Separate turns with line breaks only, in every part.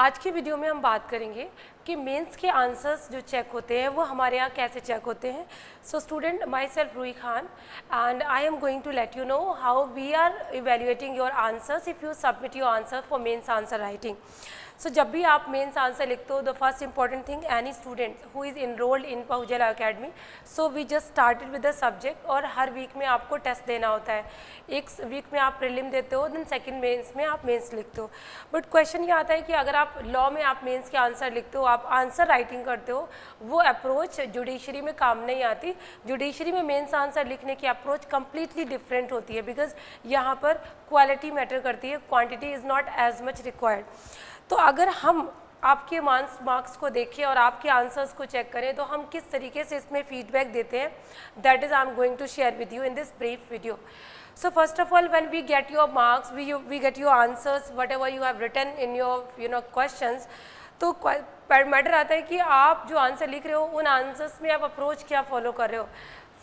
आज की वीडियो में हम बात करेंगे कि मेंस के आंसर्स जो चेक होते हैं वो हमारे यहाँ कैसे चेक होते हैं। So student, myself Ruhi Khan and I am going to let you know how we are evaluating your answers if you submit your answer for mains answer writing. So जब भी आप मेंस आंसर लिखते हो, the first important thing, any student who is enrolled in Pahujla academy, so we just started with the subject और हर week में आपको test देना होता है। एक वीक में आप प्रीलिम देते हो, देन सेकंड मेंस में आप मेंस लिखते हो। बट क्वेश्चन ये आता है कि अगर आप लॉ में आप मेंस के आंसर लिखते हो, आप आंसर राइटिंग करते हो, वो अप्रोच जुडिशरी में काम नहीं आती। जुडिशरी में मेंस आंसर लिखने की अप्रोच कम्प्लीटली डिफरेंट होती है, बिकॉज यहाँ पर क्वालिटी मैटर करती है, quantity is not as much required. तो अगर हम आपके मार्क्स को देखें और आपके आंसर्स को चेक करें तो हम किस तरीके से इसमें फीडबैक देते हैं, that is I am going to share with you in this brief video. So first of all, when we get your marks, we get your answers, whatever you have written in your questions. तो matter आता है कि आप जो answer लिख रहे हो उन आंसर्स में आप अप्रोच क्या फॉलो कर रहे हो.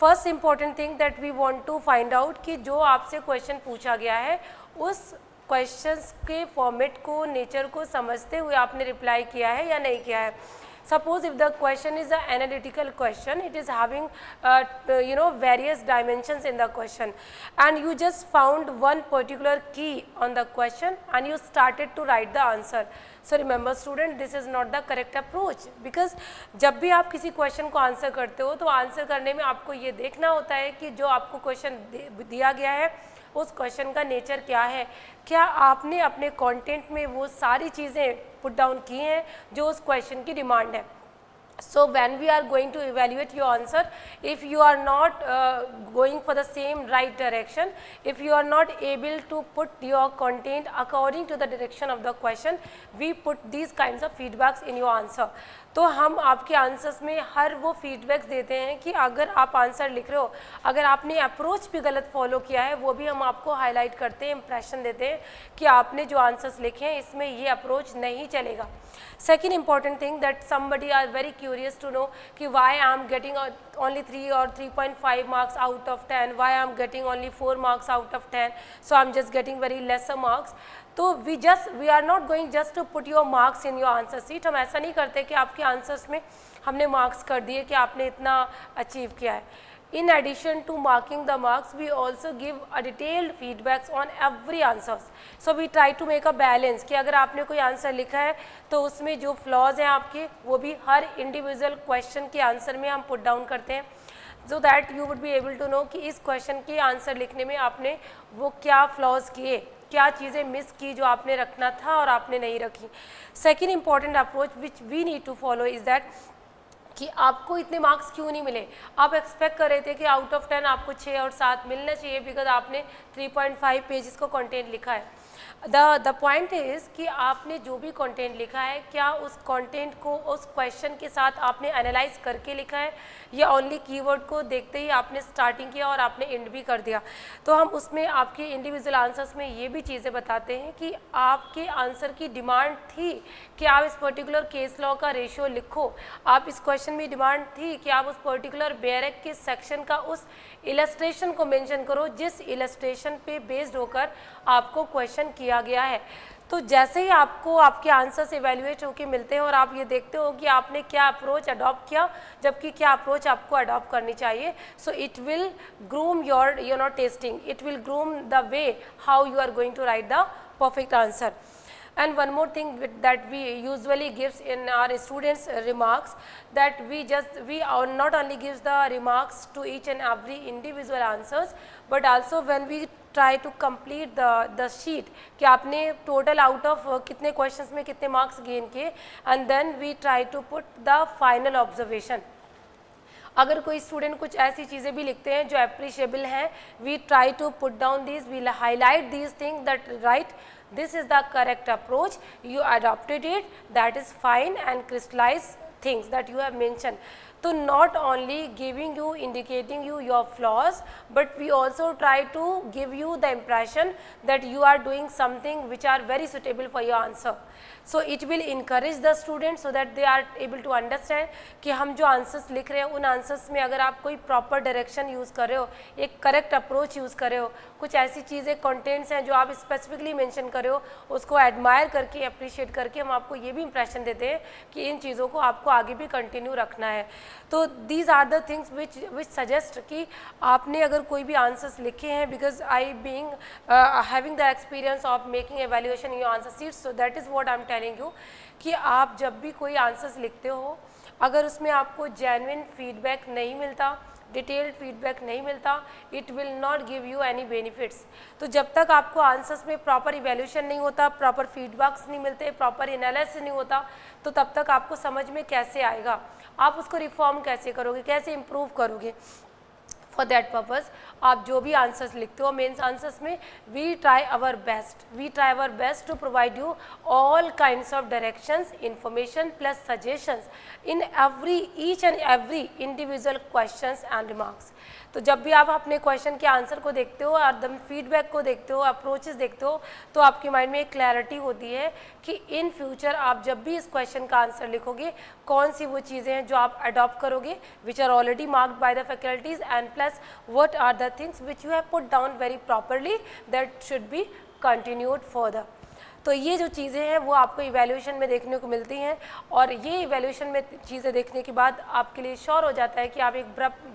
First important thing that we want to find out कि जो आपसे क्वेश्चन पूछा गया है उस क्वेश्चंस के फॉर्मेट को, नेचर को समझते हुए आपने रिप्लाई किया है या नहीं किया है. Suppose if the question is an analytical question, it is having various dimensions in the question, and you just found one particular key on the question and you started to write the answer. So remember student, this is not the correct approach, because जब भी आप किसी question को answer करते हो तो answer करने में आपको ये देखना होता है कि जो आपको क्वेश्चन दिया गया है उस क्वेश्चन का नेचर क्या है, क्या आपने अपने कंटेंट में वो सारी चीज़ें पुट डाउन की हैं जो उस क्वेश्चन की डिमांड है. So when we are going to evaluate your answer, if you are not going for the same right direction, if you are not able to put your content according to the direction of the question, we put these kinds of feedbacks in your answer. तो हम आपके answers में हर वो feedbacks देते हैं कि अगर आप आंसर लिख रहे हो, अगर आपने अप्रोच भी गलत फॉलो किया है वो भी हम आपको हाईलाइट करते हैं, इंप्रेशन देते हैं कि आपने जो आंसर्स लिखे हैं इसमें ये अप्रोच नहीं चलेगा. Second important thing that somebody are very curious to know कि why I am getting only 3 or 3.5 marks out of 10, why I am getting only 4 marks out of 10, so I am just getting very lesser marks. तो we are not going just to put your marks in your answer sheet. हम ऐसा नहीं करते कि आपके answers में हमने marks कर दिए कि आपने इतना अचीव किया है. In addition to marking the marks, we also give a detailed feedbacks on every answers. So we try to make a balance कि अगर आपने कोई आंसर लिखा है तो उसमें जो फ्लॉज हैं आपके वो भी हर इंडिविजुअल क्वेश्चन के आंसर में हम पुट डाउन करते हैं, so that you would be able to know कि इस क्वेश्चन के आंसर लिखने में आपने वो क्या फ्लॉज किए, क्या चीज़ें मिस की जो आपने रखना था और आपने नहीं रखी. Second important approach which we need to follow is that कि आपको इतने मार्क्स क्यों नहीं मिले. आप एक्सपेक्ट कर रहे थे कि आउट ऑफ 10 आपको 6 और 7 मिलना चाहिए बिकॉज आपने 3.5 पेजेस को कंटेंट लिखा है. द पॉइंट इज़ कि आपने जो भी कंटेंट लिखा है क्या उस कंटेंट को उस क्वेश्चन के साथ आपने एनालाइज करके लिखा है या ओनली कीवर्ड को देखते ही आपने स्टार्टिंग किया और आपने एंड भी कर दिया. तो हम उसमें आपके इंडिविजुअल आंसर्स में ये भी चीज़ें बताते हैं कि आपके आंसर की डिमांड थी कि आप इस पर्टिकुलर केस लॉ का रेशियो लिखो, आप इस क्वेश्चन में डिमांड थी कि आप उस पर्टिकुलर बेयर एक्ट के सेक्शन का उस इलस्ट्रेशन को मेंशन करो जिस इलस्ट्रेशन पे बेस्ड होकर आपको क्वेश्चन किया गया है. तो जैसे ही आपको आपके आंसर्स इवेल्युएट होकर मिलते हैं और आप ये देखते हो कि आपने क्या अप्रोच अडॉप्ट किया जबकि क्या अप्रोच आपको अडॉप्ट करनी चाहिए, so it will groom your testing, it will groom the way how you are going to write the perfect answer. And one more thing that we usually gives in our students remarks, that we not only gives the remarks to each and every individual answers, but also when we try to complete the sheet कि आपने total out of कितने questions में कितने marks gain किए, and then we try to put the final observation. अगर कोई student कुछ ऐसी चीज़ें भी लिखते हैं जो अप्रिशिएबल हैं, we try to put down these, we highlight these thing that right this is the correct approach, you adopted it, that is fine, and crystallize things that you have mentioned. तो not only giving you, indicating you your flaws, but we also try to give you the impression that you are doing something which are very suitable for your answer. So it will encourage the students so that they are able to understand कि हम जो answers लिख रहे हैं उन answers में अगर आप कोई प्रॉपर डायरेक्शन यूज़ कर रहे हो, एक करेक्ट अप्रोच यूज़ कर रहे हो, कुछ ऐसी चीज़ें कंटेंट्स हैं जो आप स्पेसिफिकली मेंशन कर रहे हो, उसको एडमायर करके अप्रिशिएट करके हम आपको ये भी इंप्रेशन देते हैं कि इन चीज़ों को आपको आगे भी कंटिन्यू रखना है. तो these are the things which suggest कि आपने अगर कोई भी आंसर्स लिखे हैं, because I being having the experience of making evaluation in your answer sheets, so that is what I am telling you कि आप जब भी कोई आंसर्स लिखते हो, अगर उसमें आपको जेन्युइन फीडबैक नहीं मिलता, डिटेल्ड फीडबैक नहीं मिलता, it will not give you any benefits. तो जब तक आपको आंसर्स में प्रॉपर इवैल्यूएशन नहीं होता, प्रॉपर फीडबैक्स नहीं मिलते, प्रॉपर एनालिसिस नहीं होता, तो तब तक आपको समझ में कैसे आएगा, आप उसको रिफॉर्म कैसे करोगे, कैसे इम्प्रूव करोगे. फॉर दैट पर्पज़ आप जो भी आंसर्स लिखते हो मेंस आंसर्स में, we try our best to provide you all kinds of directions, information plus suggestions in each and every individual questions and remarks. तो जब भी आप अपने क्वेश्चन के आंसर को देखते हो और द फीडबैक को देखते हो, अप्रोचेस देखते हो, तो आपके माइंड में एक क्लैरिटी होती है कि इन फ्यूचर आप जब भी इस क्वेश्चन का आंसर लिखोगे, कौन सी वो चीज़ें हैं जो आप अडॉप्ट करोगे which are already marked by the faculties, and plus what are the things which you have put down very properly that should be continued further. तो ये जो चीज़ें हैं वो आपको इवैल्यूएशन में देखने को मिलती हैं, और ये इवैल्यूएशन में चीज़ें देखने के बाद आपके लिए श्योर हो जाता है कि आप एक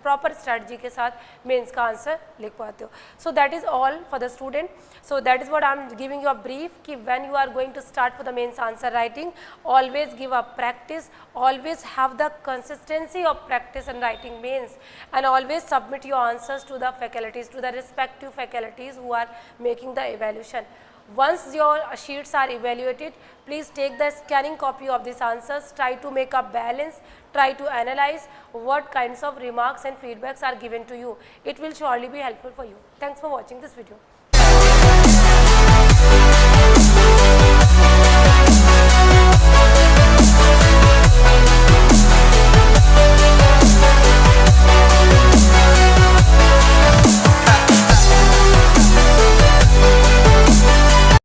प्रॉपर स्ट्रैटेजी के साथ मेंस का आंसर लिख पाते हो. So that is all for the student. So that is what I am giving you a brief कि when you are going to start for the mains answer writing, always give a practice, always have the consistency of practice in writing mains, and always submit your answers to the faculties, to the respective faculties who are making the evaluation. Once your sheets are evaluated, please take the scanning copy of these answers, try to make a balance, try to analyze what kinds of remarks and feedbacks are given to you. It will surely be helpful for you. Thanks for watching this video.